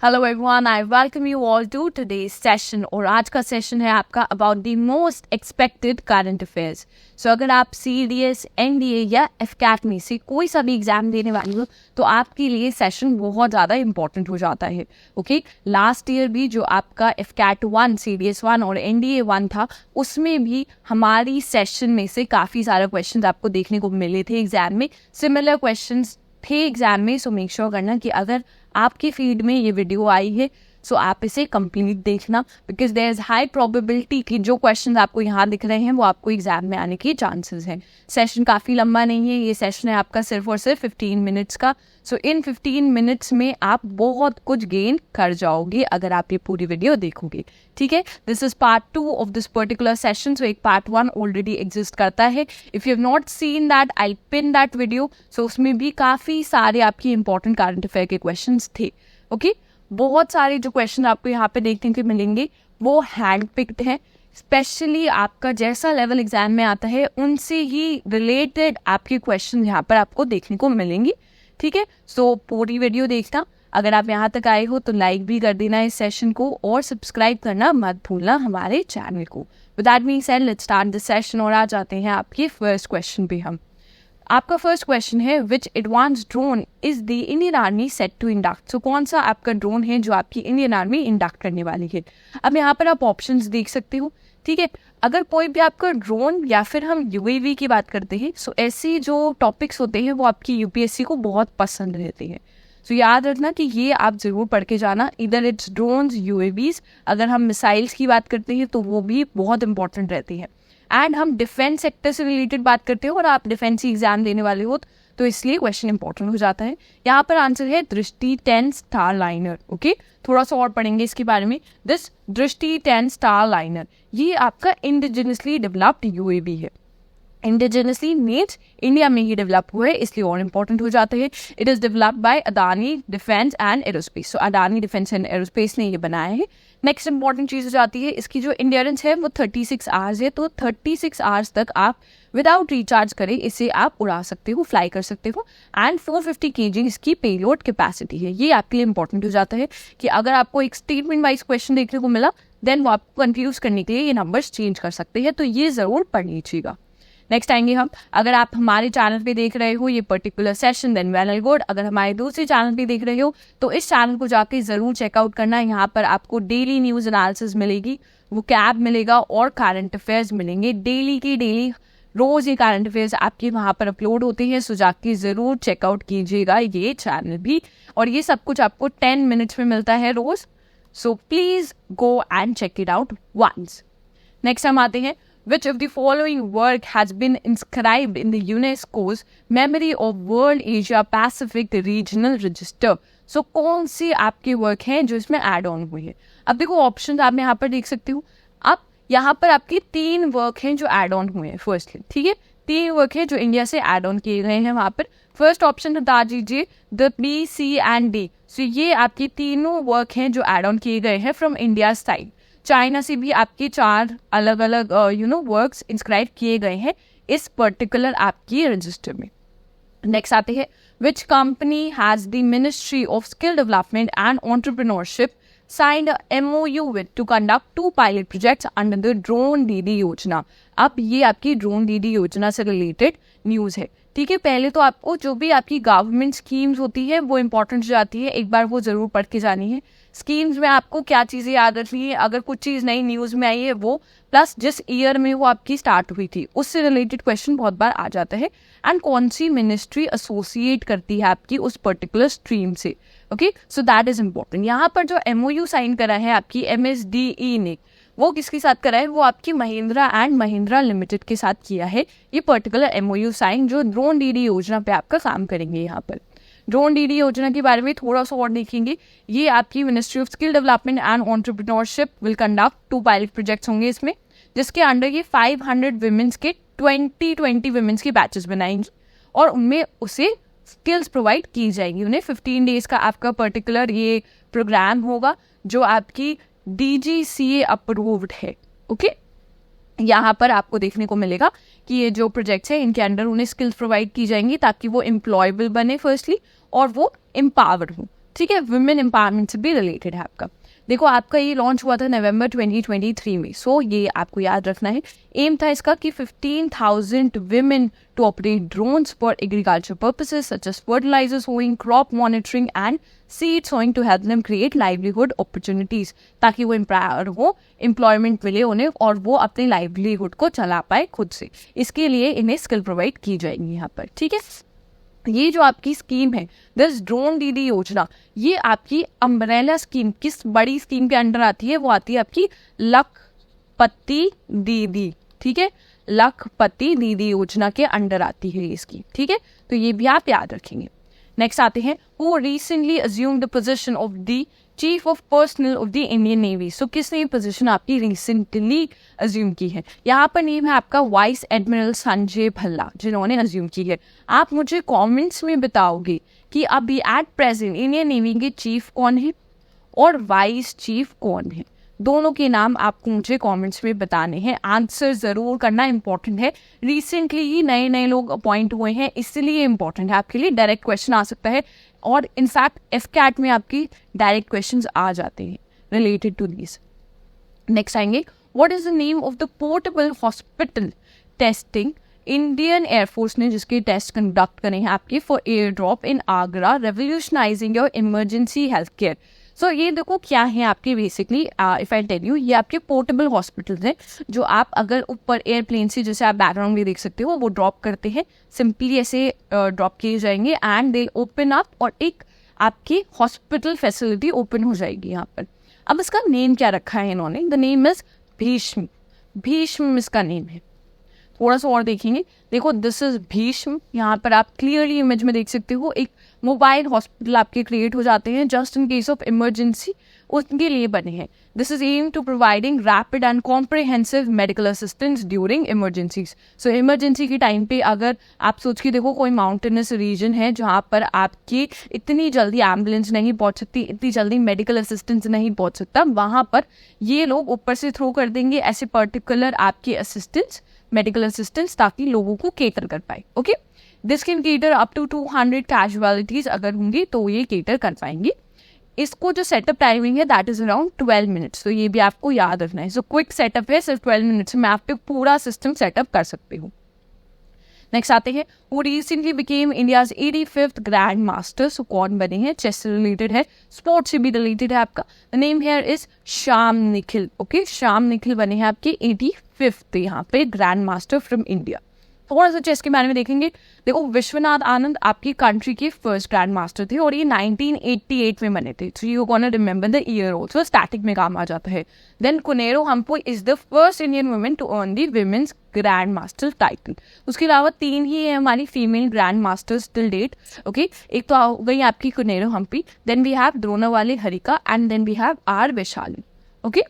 Hello everyone, I welcome you all to today's session. और आज का सेशन है आपका about the most expected current affairs. So अगर आप CDS, NDA या FCAT में से कोई सा भी एग्जाम देने वाली हो तो आपके लिए सेशन बहुत ज़्यादा इंपॉर्टेंट हो जाता है। ओके, लास्ट ईयर भी जो आपका FCAT 1, CDS 1 और NDA 1 था, उसमें भी हमारी सेशन में से काफ़ी सारे क्वेश्चन आपको देखने को मिले थे एग्जाम में। सिमिलर क्वेश्चन थे एग्जाम में। सो मेक श्योर करना कि अगर आपके फीड में ये वीडियो आई है सो आप इसे कंप्लीट देखना, because there is high probability कि जो क्वेश्चन आपको यहाँ दिख रहे हैं वो आपको एग्जाम में आने के चांसेस हैं। सेशन काफ़ी लंबा नहीं है, ये सेशन है आपका सिर्फ और सिर्फ 15 मिनट्स का। सो इन 15 मिनट्स में आप बहुत कुछ गेन कर जाओगे अगर आप ये पूरी वीडियो देखोगे। ठीक है, this is part 2 of this particular session. So एक पार्ट 1 ऑलरेडी एग्जिस्ट करता है। If you have not seen that, I pin that video. So उसमें भी काफ़ी सारे आपकी इंपॉर्टेंट करंट अफेयर के क्वेश्चन थे। ओके, बहुत सारे जो क्वेश्चन आपको यहाँ पे देखने को मिलेंगे वो हैंड पिक्ड हैं। स्पेशली आपका जैसा लेवल एग्जाम में आता है उनसे ही रिलेटेड आपके क्वेश्चन यहाँ पर आपको देखने को मिलेंगे। ठीक है, सो पूरी वीडियो देखना। अगर आप यहाँ तक आए हो तो लाइक भी कर देना इस सेशन को और सब्सक्राइब करना मत भूलना हमारे चैनल को। With that being said, let's start the session और आ जाते हैं आपके फर्स्ट क्वेश्चन पे। हम आपका फर्स्ट क्वेश्चन है, which advance drone is the Indian army set to induct. So कौन सा आपका ड्रोन है जो आपकी इंडियन आर्मी इंडक्ट करने वाली है। अब यहाँ पर आप ऑप्शंस देख सकते हो। ठीक है, अगर कोई भी आपका ड्रोन या फिर हम UAV की बात करते हैं, सो ऐसी जो टॉपिक्स होते हैं वो आपकी UPSC को बहुत पसंद रहते हैं। सो याद रखना कि ये आप जरूर पढ़ के जाना, इधर इट्स ड्रोन्स, UAVs। अगर हम मिसाइल्स की बात करते हैं तो वो भी बहुत इंपॉर्टेंट रहती है। एंड हम डिफेंस सेक्टर से रिलेटेड बात करते हो और आप डिफेंस एग्जाम देने वाले हो तो इसलिए क्वेश्चन इंपॉर्टेंट हो जाता है। यहाँ पर आंसर है दृष्टि 10 स्टार लाइनर। ओके, थोड़ा सा और पढ़ेंगे इसके बारे में। दिस दृष्टि 10 स्टार लाइनर ये आपका इंडिजिनसली डेवलप्ड UAV है। इंडिजिनसली मीन्स इंडिया में ही डेवलप हुआ है, इसलिए और इम्पोर्टेंट हो जाता है। It is developed by Adani defence and aerospace. So Adani defence and aerospace ने ये बनाया है। नेक्स्ट इंपॉर्टेंट चीज़ हो जाती है इसकी जो इंड्योरेंस है वो 36 आवर्स है। तो 36 आवर्स तक आप विदाउट रिचार्ज करें इसे आप उड़ा सकते हो, फ्लाई कर सकते हो। एंड 450 kg इसकी पेलोड कैपेसिटी है। ये आपके लिए इंपॉर्टेंट हो जाता है कि अगर आपको एक स्टेटमेंट वाइज क्वेश्चन देखने को मिला देन वो आपको कंफ्यूज करने के लिए ये नंबर्स चेंज कर सकते हैं, तो ये जरूर पढ़ लीजिएगा। नेक्स्ट आएंगे हम, अगर आप हमारे चैनल पे देख रहे हो ये particular session then well and good. अगर हमारे दूसरे चैनल पे देख रहे हो तो इस चैनल को जाके जरूर चेकआउट करना। यहाँ पर आपको डेली न्यूज एनालिसिस मिलेगी, वो कैब मिलेगा और करंट अफेयर्स मिलेंगे। डेली की डेली रोज ये करंट अफेयर्स आपके वहाँ पर अपलोड होते हैं। सो जाके जरूर चेकआउट कीजिएगा ये चैनल भी। और ये सब कुछ आपको 10 मिनट्स में मिलता है रोज। So please go and check it out once. Next हम आते हैं, which of the following work has been inscribed in the UNESCO's Memory of World Asia Pacific Regional Register। So कौन सी आपके वर्क हैं जो इसमें ऐड ऑन हुई है। अब देखो ऑप्शन आप यहाँ पर देख सकते हो। अब यहाँ पर आपके 3 वर्क हैं जो ऐड ऑन हुए हैं फर्स्टली। ठीक है, 3 वर्क है जो इंडिया से ऐड ऑन किए गए हैं वहाँ पर। फर्स्ट ऑप्शन बता दीजिए the B, C and D। सो ये आपके तीनों वर्क हैं जो ऐड ऑन किए गए हैं फ्रॉम इंडिया साइड। चाइना से भी आपके 4 अलग अलग वर्क्स इंस्क्राइब किए गए हैं इस पर्टिकुलर आपकी रजिस्टर में। नेक्स्ट आते हैं, which company has the ministry of skill development and entrepreneurship signed a MOU with to conduct 2 pilot projects under the drone दीदी योजना। अब ये आपकी ड्रोन दीदी योजना से रिलेटेड न्यूज़ है। ठीक है, पहले तो आपको जो भी आपकी गवर्नमेंट स्कीम्स होती है वो इंपॉर्टेंट हो जाती है, एक बार वो जरूर पढ़ के जानी है। स्कीम्स में आपको क्या चीज़ें याद रखनी है, अगर कुछ चीज़ नई न्यूज़ में आई है वो, प्लस जिस ईयर में वो आपकी स्टार्ट हुई थी उससे रिलेटेड क्वेश्चन बहुत बार आ जाता है। एंड कौन सी मिनिस्ट्री एसोसिएट करती है आपकी उस पर्टिकुलर स्ट्रीम से। Okay, so that is important. यहाँ पर जो MOU साइन करा है आपकी MSDE ने, वो किसके साथ करा है, वो आपकी महिंद्रा एंड महिंद्रा लिमिटेड के साथ किया है ये पर्टिकुलर MOU साइन, जो ड्रोन दीदी योजना पे आपका काम करेंगे। यहाँ पर ड्रोन दीदी योजना के बारे में थोड़ा सा और देखेंगे। ये आपकी ministry of skill development and entrepreneurship will conduct 2 pilot projects होंगे इसमें, जिसके अंडर ये 500 विमेंस के 20 विमेंस के बैचेस बनाएंगी और उनमें उसे स्किल्स प्रोवाइड की जाएंगी। उन्हें 15 डेज का आपका पर्टिकुलर ये प्रोग्राम होगा जो आपकी DGCA अप्रूव्ड है। ओके, यहाँ पर आपको देखने को मिलेगा कि ये जो प्रोजेक्ट्स हैं इनके अंडर उन्हें स्किल्स प्रोवाइड की जाएंगी ताकि वो एम्प्लॉयबल बने फर्स्टली और वो एम्पावर्ड हो। ठीक है, वुमेन एम्पावरमेंट से भी रिलेटेड है आपका। देखो आपका ये लॉन्च हुआ था नवंबर 2023 में, सो ये आपको याद रखना है। एम था इसका कि 15,000 women to operate drones for agriculture purposes such as fertilizer sowing, crop monitoring and seed sowing to help them create livelihood opportunities, ताकि वो एम्पायर हो, एम्प्लॉयमेंट मिले उन्हें और वो अपने लाइवलीहुड को चला पाए खुद से। इसके लिए इन्हें स्किल प्रोवाइड की जाएगी यहाँ पर, ठीक है। ये जो आपकी स्कीम है दिस ड्रोन दीदी योजना, ये आपकी अम्ब्रेला स्कीम किस बड़ी स्कीम के अंडर आती है? वो आती है आपकी लखपति दीदी, ठीक है, लखपति दीदी योजना के अंडर आती है ये स्कीम, ठीक है। तो ये भी आप याद रखेंगे। नेक्स्ट आते हैं who recently assume the position of the chief of personnel of the Indian navy. So किसने ये पोजीशन आपकी रिसेंटली अज्यूम की है? यहाँ पर नेम है आपका वाइस एडमिरल संजय भल्ला, जिन्होंने अज्यूम की है। आप मुझे कमेंट्स में बताओगे कि अभी एट प्रेजेंट इंडियन नेवी के चीफ कौन है और वाइस चीफ कौन है। दोनों के नाम आपको मुझे कमेंट्स में बताने हैं, आंसर ज़रूर करना इंपॉर्टेंट है। रिसेंटली ही नए नए लोग अपॉइंट हुए हैं, इसलिए इंपॉर्टेंट है आपके लिए। डायरेक्ट क्वेश्चन आ सकता है और इनफैक्ट एफकैट में आपकी डायरेक्ट क्वेश्चंस आ जाते हैं रिलेटेड टू दिस। नेक्स्ट आएंगे what is the name of the portable hospital testing Indian air force ने जिसके टेस्ट कंडक्ट करे हैं आपके for air drop in Agra, revolutionising your emergency health care. So ये देखो क्या है आपके basically if I tell you, ये आपके पोर्टेबल हॉस्पिटल्स हैं जो आप अगर ऊपर एयरप्लेन से, जैसे आप बैकग्राउंड में देख सकते हो, वो ड्रॉप करते हैं, सिंपली ऐसे ड्रॉप किए जाएंगे एंड दे ओपन अप और एक आपकी हॉस्पिटल फैसिलिटी ओपन हो जाएगी यहाँ पर। अब इसका नेम क्या रखा है इन्होंने? The name is Bhishma, Bhishma इसका नेम है। थोड़ा सा और देखेंगे, देखो दिस इज भीष्म, यहाँ पर आप क्लियरली इमेज में देख सकते हो एक मोबाइल हॉस्पिटल आपके क्रिएट हो जाते हैं just in case of emergency, उसके लिए बने हैं। This is aim to providing rapid and comprehensive medical assistance during emergencies. So emergency के टाइम पे अगर आप सोच के देखो कोई माउंटेनस रीजन है जहाँ पर आपकी इतनी जल्दी एम्बुलेंस नहीं पहुँच सकती, इतनी जल्दी मेडिकल असिस्टेंस नहीं पहुँच सकता, वहाँ पर ये लोग ऊपर से थ्रो कर देंगे ऐसे पर्टिकुलर आपके असिस्टेंस, मेडिकल असिस्टेंस, ताकि लोगों को केटर कर पाए। Okay, this can cater up to 200 casualties अगर होंगी तो ये केटर कर पाएंगे। इसको जो सेटअप टाइमिंग है दैट इज अराउंड 12 मिनट्स, तो ये भी आपको याद रखना है। सो क्विक सेटअप है, सिर्फ 12 मिनट्स में आप पे पूरा सिस्टम सेटअप कर सकते हो। नेक्स्ट आते हैं वो recently became India's 85th grandmaster. So कौन बने हैं? चेस से रिलेटेड है, स्पोर्ट्स से भी रिलेटेड है आपका। The name here is Shyam Nikhil. Okay, Shyam Nikhil बने हैं आपके 85th यहाँ पे ग्रैंड मास्टर फ्रॉम इंडिया। थोड़ा सा चेस के बारे में देखेंगे। देखो विश्वनाथ आनंद आपकी कंट्री के फर्स्ट ग्रैंड मास्टर थे और ये 1988 में बने थे। So you gonna remember the year also, static में काम आ जाता है। Then Koneru Humpy is the first Indian women to earn the women's grandmaster title. उसके अलावा 3 ही है हमारी female grandmasters till date. Okay, एक तो हो गई आपकी Koneru Humpy, then we have Dronavalli Harika and then we have R Vaishali. Okay,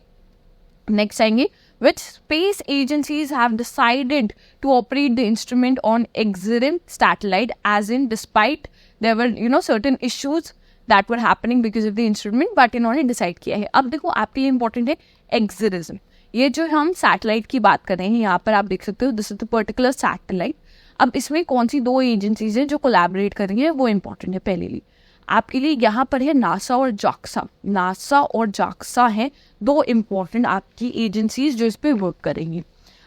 next आएंगे which space agencies have decided to operate the instrument on EXIM satellite, as in despite there were certain issues that were happening because of the instrument, but इन्होंने decide किया है। अब देखो आपके लिए important है EXIM, ये जो हम सैटेलाइट की बात कर रहे हैं यहाँ पर आप देख सकते हो this is the particular satellite. अब इसमें कौन सी 2 एजेंसीज हैं जो कोलैबोरेट कर रही है वो इंपॉर्टेंट है पहले लिए आपके लिए। यहाँ पर है नासा और जाक्सा, नासा और जाक्सा है 2 इम्पॉर्टेंट आपकी एजेंसीज जो इस पे वर्क करेंगी।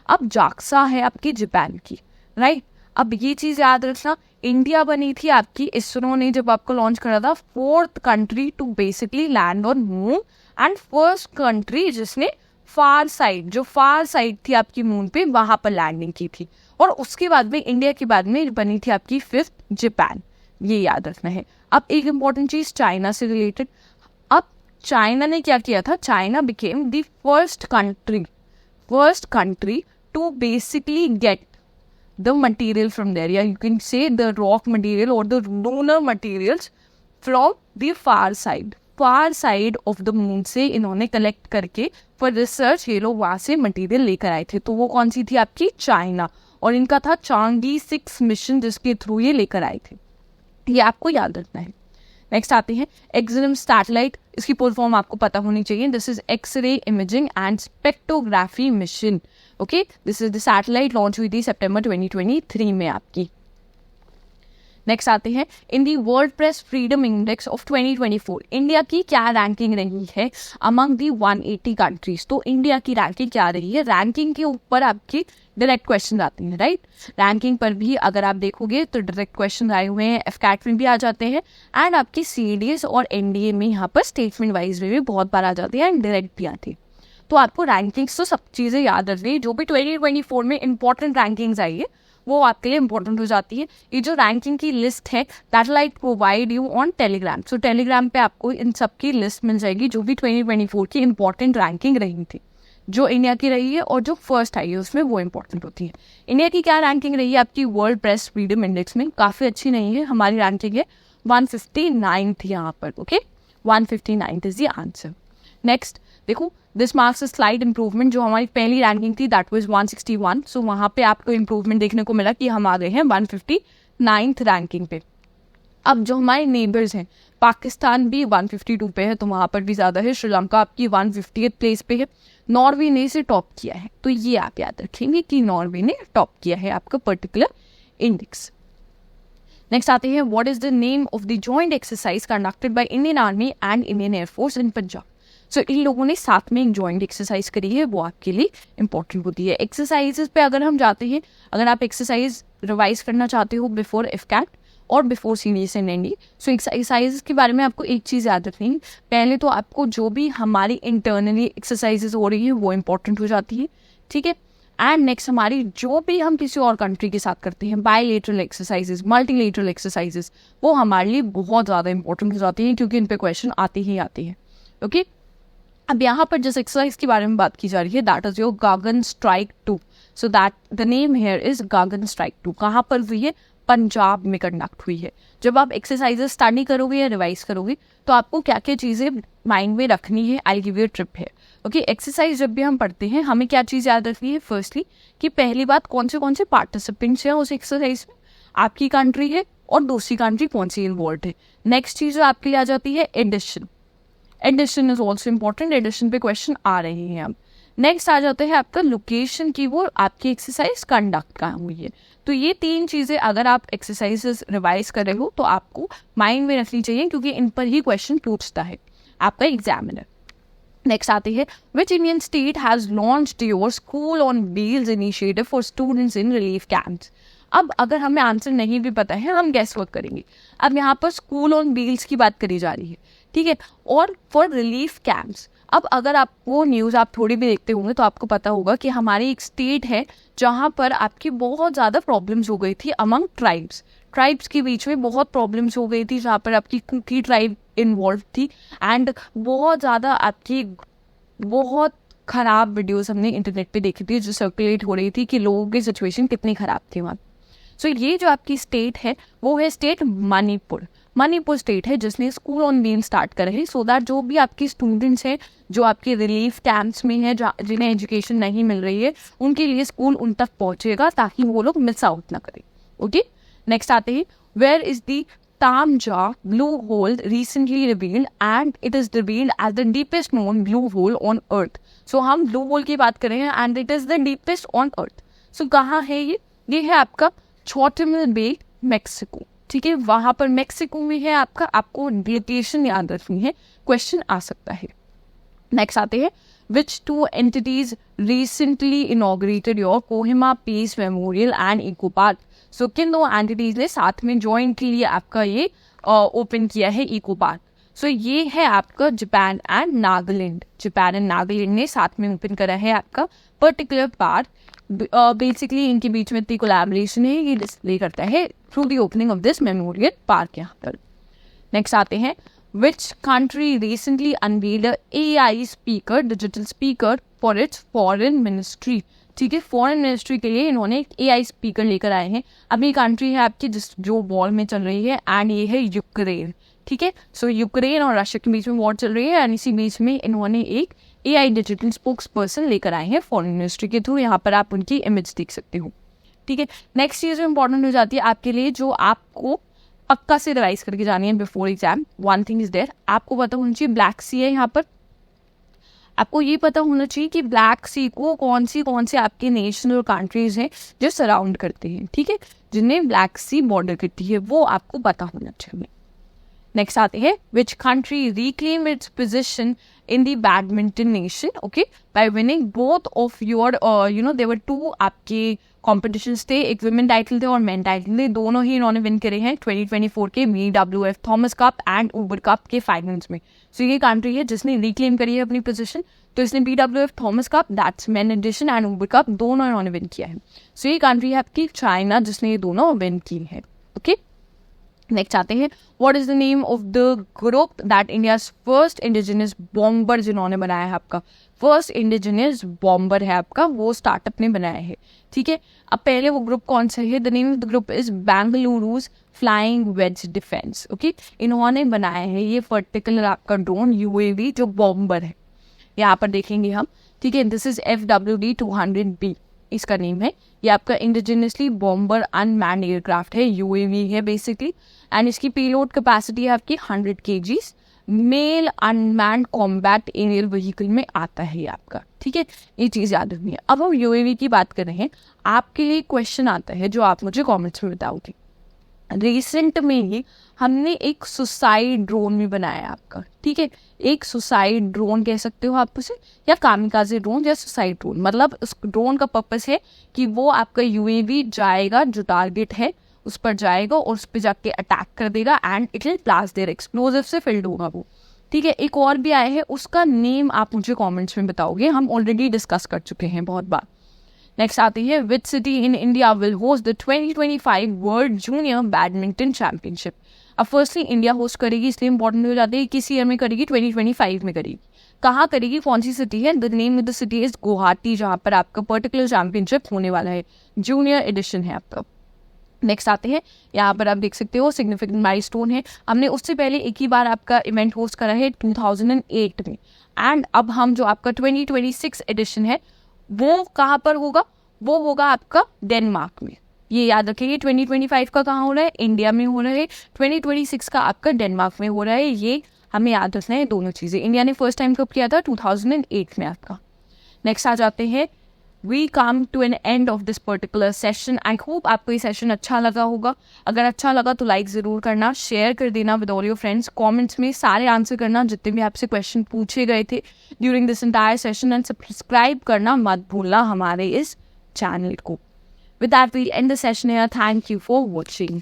अब जाक्सा है आपकी जापान की, राइट। अब ये चीज़ याद रखना, इंडिया बनी थी आपकी, इसरो ने जब आपको लॉन्च करा था 4th country to basically land on moon and first country जिसने फार साइड, जो फार साइड थी आपकी मून पे, वहाँ पर लैंडिंग की थी। और उसके बाद में इंडिया के बाद में बनी थी आपकी 5th जापान, ये याद रखना है। अब एक इम्पॉर्टेंट चीज चाइना से रिलेटेड, अब चाइना ने क्या किया था? China became the first country to basically get the material from there, या you can say the rock material और the lunar materials from the far side of the moon से इन्होंने कलेक्ट करके फॉर रिसर्च ये लोग वहाँ से material लेकर आए थे। तो वो कौन सी थी आपकी? चाइना, और इनका था चांगी 6 मिशन जिसके थ्रू ये लेकर आए थे, ये आपको याद रखना है। नेक्स्ट आते हैं EXIM सैटेलाइट, इसकी फुल फॉर्म आपको पता होनी चाहिए। This is X-ray imaging and spectrography mission. Okay, this is the satellite launch हुई थी सितंबर 2023 में आपकी। नेक्स्ट आते हैं in the world press freedom index of 2024 India की क्या रैंकिंग रही है अमंग दी 180 कंट्रीज। तो इंडिया की रैंकिंग क्या रही है, रैंकिंग के ऊपर आपकी डायरेक्ट क्वेश्चन आते हैं, राइट। रैंकिंग पर भी अगर आप देखोगे तो डायरेक्ट क्वेश्चन आए हुए हैं, एफकैट में भी आ जाते हैं एंड आपकी CDS और NDA में यहाँ पर स्टेटमेंट वाइज में भी बहुत बार आ जाती है एंड डायरेक्ट भी आती है। तो आपको रैंकिंग्स तो सब चीज़ें याद रखनी, जो भी 2024 में इंपॉर्टेंट रैंकिंग्स आई है वो आपके लिए इंपॉर्टेंट हो जाती है। ये जो रैंकिंग की लिस्ट है that like provide you on Telegram. So Telegram पे आपको इन सब की लिस्ट मिल जाएगी जो भी 2024 की इंपॉर्टेंट रैंकिंग रही थी, जो इंडिया की रही है और जो फर्स्ट आई है उसमें वो इंपॉर्टेंट होती है। इंडिया की क्या रैंकिंग रही है आपकी वर्ल्ड प्रेस फ्रीडम इंडेक्स में, काफ़ी अच्छी नहीं है, हमारी रैंकिंग है 159th यहाँ पर, okay 159th is the answer. Next देखो this marks a slight improvement, जो हमारी पहली रैंकिंग थी दैट वाज 161, सो वहाँ पे आपको इंप्रूवमेंट देखने को मिला कि हम आ गए हैं 159th रैंकिंग पे। अब जो हमारे नेबर्स हैं, पाकिस्तान भी 152 पे है तो वहाँ पर भी ज़्यादा है, श्रीलंका आपकी 150th प्लेस पे है, नॉर्वे ने इसे टॉप किया है। तो ये आप याद रखेंगे कि नॉर्वे ने टॉप किया है आपका पर्टिकुलर इंडेक्स। नेक्स्ट आते हैं what is the name of the joint exercise conducted by Indian army and Indian air force in Punjab. So इन लोगों ने साथ में एक जॉइंट एक्सरसाइज करी है, वो आपके लिए इंपॉर्टेंट होती है। एक्सरसाइजेस पे अगर हम जाते हैं, अगर आप एक्सरसाइज रिवाइज करना चाहते हो बिफोर एफकैट और before CDS and NDA, so exercises के बारे में आपको एक चीज़ याद रखनी है, पहले तो आपको जो भी हमारी इंटरनली एक्सरसाइजेस हो रही है वो इंपॉर्टेंट हो जाती है, ठीक है। एंड नेक्स्ट हमारी जो भी हम किसी और कंट्री के साथ करते हैं बायलैटरल एक्सरसाइजेस, मल्टीलैटरल एक्सरसाइजेस, वो हमारे लिए बहुत ज़्यादा इंपॉर्टेंट हो जाती हैं क्योंकि इन पे क्वेश्चन आते ही आते हैं, ओके। अब यहाँ पर जिस एक्सरसाइज के बारे में बात की जा रही है that is your Gagan strike 2, so that the name here is Gagan strike 2। कहाँ पर हुई है, पंजाब में कंडक्ट हुई है। जब आप एक्सरसाइजेस स्टडी करोगे या रिवाइज करोगे तो आपको क्या क्या चीज़ें माइंड में रखनी है, आई गिव यू ट्रिप है, ओके। एक्सरसाइज जब भी हम पढ़ते हैं हमें क्या चीज़ याद रखनी है, फर्स्टली कि पहली बात कौन से पार्टिसिपेंट्स हैं उस एक्सरसाइज में, आपकी कंट्री है और दूसरी कंट्री कौन सी इन्वॉल्व है। नेक्स्ट चीज़ जो आपके लिए आ जाती है edition, edition is also important, edition पे क्वेश्चन आ रहे हैं। अब नेक्स्ट आ जाते हैं आपका लोकेशन की, वो आपकी एक्सरसाइज कंडक्ट कहाँ हुई है। तो ये तीन चीज़ें अगर आप एक्सरसाइजेस रिवाइज कर रहे हो तो आपको माइंड में रखनी चाहिए क्योंकि इन पर ही क्वेश्चन पूछता है आपका एग्जामिनर। नेक्स्ट आते हैं which Indian state has launched your school on wheels initiative for students in relief camps. अब अगर हमें आंसर नहीं भी पता है हम गेस वर्क करेंगे। अब यहाँ पर स्कूल ऑन व्हील्स की बात करी जा रही है, ठीक है, और फॉर रिलीफ कैंप्स। अब अगर आप वो न्यूज़ आप थोड़ी भी देखते होंगे तो आपको पता होगा कि हमारी एक स्टेट है जहाँ पर आपकी बहुत ज़्यादा प्रॉब्लम्स हो गई थी अमंग ट्राइब्स के बीच में बहुत प्रॉब्लम्स हो गई थी, जहाँ पर आपकी कुकी ट्राइब इन्वॉल्व थी एंड बहुत ज़्यादा आपकी बहुत ख़राब वीडियोस हमने इंटरनेट पे देखी थी जो सर्कुलेट हो रही थी कि लोगों की सिचुएशन कितनी ख़राब थी वहाँ। सो ये जो आपकी स्टेट है वो है स्टेट मणिपुर स्टेट है जिसने स्कूल ऑन व्हील्स स्टार्ट करा है, सो दैट जो भी आपके स्टूडेंट्स हैं जो आपके रिलीफ कैंप्स में हैं जिन्हें एजुकेशन नहीं मिल रही है उनके लिए स्कूल उन तक पहुंचेगा ताकि वो लोग मिस आउट ना करें, ओके। नेक्स्ट आते हैं where is the Tamja blue hole recently revealed and it is revealed as the deepest known blue hole on earth. So हम blue hole की बात कर रहे हैं and it is the deepest on earth. So कहाँ है ये है आपका चोटमिल बे मैक्सिको, ठीक है, वहाँ पर मैक्सिको में है आपका, आपको लोकेशन याद रखनी है, क्वेश्चन आ सकता है। नेक्स्ट आते हैं which two entities recently inaugurated your Kohima Peace Memorial and Eco Park. So किन दो एंटिटीज ने साथ में जॉइंटली आपका ये ओपन किया है इको पार्क। सो ये है आपका जापान एंड नागालैंड ने साथ में ओपन करा है आपका पर्टिकुलर पार्क। बेसिकली इनके बीच में इतनी कोलैबोरेशन है, ये डिस्प्ले करता है through the opening of this memorial park यहाँ पर। नेक्स्ट आते हैं which country recently unveiled a AI speaker, digital speaker for its foreign ministry. ठीक है, फॉरेन मिनिस्ट्री के लिए इन्होंने एक AI स्पीकर लेकर आए हैं। अभी कंट्री है आपकी जो वॉर में चल रही है एंड ये है यूक्रेन, ठीक है। सो यूक्रेन और रशिया के बीच में वॉर चल रही है एंड इसी बीच में इन्होंने एक AI डिजिटल स्पोक्स पर्सन लेकर आए हैं फॉरेन मिनिस्ट्री के थ्रू। यहाँ पर आप उनकी इमेज देख सकते हो, ठीक है। नेक्स्ट चीज़ इंपॉर्टेंट हो जाती है आपके लिए जो आपको पक्का से रिवाइज करके जानी है before exam. One thing is there, आपको पता होना चाहिए ब्लैक सी है यहाँ पर आपको ये पता होना चाहिए कि ब्लैक सी को कौन से आपके नेशन और कंट्रीज हैं जो सराउंड करते हैं, ठीक है, जिन्हें ब्लैक सी बॉर्डर करती है, वो आपको पता होना चाहिए। नेक्स्ट आते हैं, which country reclaim its position in the badminton nation, okay, by winning both of your देवर टू आपके कॉम्पिटिशन्स थे, एक विमेन टाइटल थे और मेन टाइटल थे, दोनों ही इन्होंने विन करे हैं 2024 के BWF Thomas cup and Uber cup के फाइनल्स में। सो ये कंट्री है जिसने रिक्लेम करी है अपनी पोजीशन, तो इसने BWF Thomas cup, that's men edition, and Uber cup दोनों इन्होंने विन किया है। सो ये कंट्री है आपकी चाइना, जिसने ये दोनों विन की है, ओके। नेक्स्ट आते हैं, what is the name of the group that India's first indigenous bomber जिन्होंने बनाया है, आपका फर्स्ट इंडिजिनियस बॉम्बर है आपका, वो स्टार्टअप ने बनाया है, ठीक है। अब पहले वो ग्रुप कौन सा है, the name of the group is Bengaluru's flying wedge defence, okay. इन्होंने बनाया है ये पर्टिकुलर आपका ड्रोन UAV जो बॉम्बर है, यहाँ पर देखेंगे हम, ठीक है। दिस इज FWD-200B इसका नेम है, ये आपका इंडिजिनियसली बॉम्बर अनमैन्ड एयरक्राफ्ट है, UAV है बेसिकली, एंड इसकी पेलोड कैपेसिटी है आपकी 100 kgs, male unmanned combat aerial vehicle में आता है ये आपका, ठीक है, ये चीज़ याद रखनी है। अब हम UAV की बात कर रहे हैं, आपके लिए क्वेश्चन आता है जो आप मुझे कमेंट्स में बताओगे। रिसेंट में ही हमने एक सुसाइड ड्रोन भी बनाया आपका, ठीक है, एक सुसाइड ड्रोन कह सकते हो आप उसे, या कामिकाजे ड्रोन या सुसाइड ड्रोन, मतलब उस ड्रोन का पर्पस है कि वो आपका UAV जाएगा, जो टारगेट है उस पर जाएगा और उस पर जाके अटैक कर देगा and it will blast there, explosive से फिल्ड होगा वो, ठीक है। एक और भी आया है, उसका नेम आप मुझे कमेंट्स में बताओगे, हम ऑलरेडी डिस्कस कर चुके हैं बहुत बार। नेक्स्ट आती है, which city in India will host the 2025 world junior badminton championship. अब फर्स्टली इंडिया होस्ट करेगी, इसलिए इंपॉर्टेंट हो जाती है, किस ईयर में करेगी, 2025 में करेगी। कहाँ करेगी, कौन सी सिटी है, the name of the city is Guwahati, जहाँ पर आपका पर्टिकुलर चैंपियनशिप होने वाला है, जूनियर एडिशन है आपका। नेक्स्ट आते हैं, यहाँ पर आप देख सकते हो सिग्निफिकेंट माइलस्टोन है, हमने उससे पहले एक ही बार आपका इवेंट होस्ट करा है 2008 में, एंड अब हम जो आपका 2026 एडिशन है वो कहाँ पर होगा, वो होगा आपका डेनमार्क में। ये याद रखिए, 2025 का कहाँ हो रहा है, इंडिया में हो रहा है, 2026 का आपका डेनमार्क में हो रहा है, ये हमें याद रखना है दोनों चीज़ें। इंडिया ने फर्स्ट टाइम कब किया था, 2008 में आपका। नेक्स्ट आ जाते हैं, we come to an end of this particular session. I hope आपको ये सेशन अच्छा लगा होगा, अगर अच्छा लगा तो लाइक ज़रूर करना, शेयर कर देना with all your friends, comments में सारे आंसर करना जितने भी आपसे क्वेश्चन पूछे गए थे during this entire session, and subscribe करना मत भूलना हमारे इस चैनल को। With that we end the session here, thank you for watching.